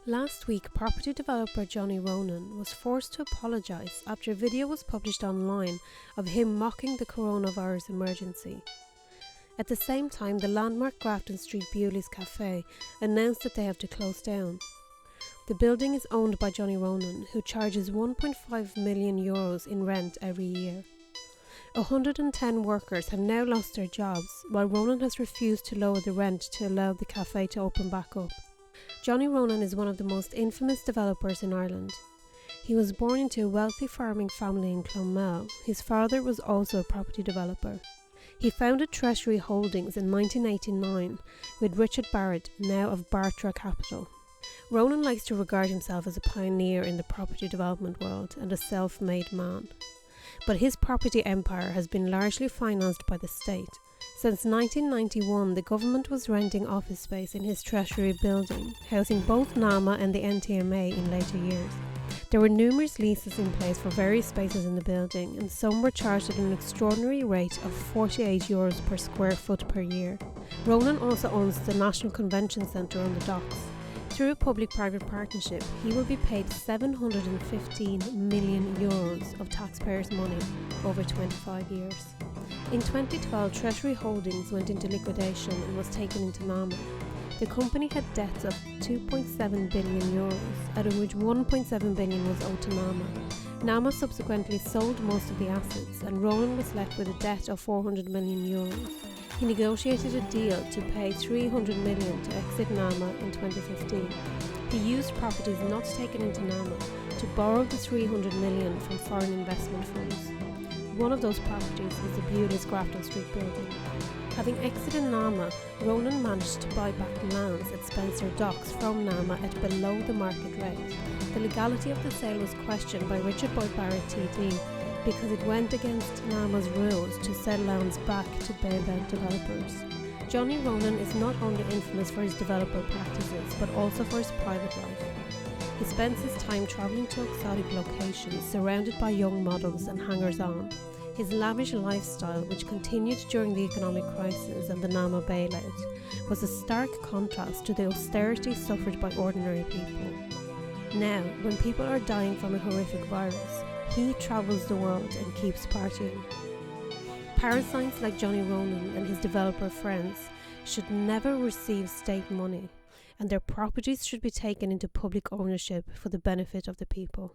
Last week, property developer Johnny Ronan was forced to apologise after a video was published online of him mocking the coronavirus emergency. At the same time, the landmark Grafton Street Bewley's cafe announced that they have to close down. The building is owned by Johnny Ronan, who charges €1.5 million in rent every year. 110 workers have now lost their jobs, while Ronan has refused to lower the rent to allow the cafe to open back up. Johnny Ronan is one of the most infamous developers in Ireland. He was born into a wealthy farming family in Clonmel. His father was also a property developer. He founded Treasury Holdings in 1989 with Richard Barrett, now of Bartra Capital. Ronan likes to regard himself as a pioneer in the property development world and a self-made man. But his property empire has been largely financed by the state. Since 1991, the government was renting office space in his Treasury building, housing both NAMA and the NTMA in later years. There were numerous leases in place for various spaces in the building, and some were charged at an extraordinary rate of €48 per square foot per year. Ronan also owns the National Convention Centre on the docks. Through a public-private partnership, he will be paid €715 million of taxpayers' money over 25 years. In 2012, Treasury Holdings went into liquidation and was taken into NAMA. The company had debts of €2.7 billion, out of which €1.7 billion was owed to NAMA. NAMA subsequently sold most of the assets, and Ronan was left with a debt of €400 million. He negotiated a deal to pay $300 million to exit NAMA in 2015. He used properties not taken into NAMA to borrow the $300 million from foreign investment funds. One of those properties is the Bewley's Grafton Street building. Having exited NAMA, Ronan managed to buy back lands at Spencer Docks from NAMA at below the market rate. The legality of the sale was questioned by Richard Boyd Barrett TD because it went against NAMA's rules to sell lands back to bailed-out developers. Johnny Ronan is not only infamous for his developer practices, but also for his private life. He spends his time travelling to exotic locations, surrounded by young models and hangers-on. His lavish lifestyle, which continued during the economic crisis and the NAMA bailout, was a stark contrast to the austerity suffered by ordinary people. Now, when people are dying from a horrific virus, he travels the world and keeps partying. Parasites like Johnny Ronan and his developer friends should never receive state money, and their properties should be taken into public ownership for the benefit of the people.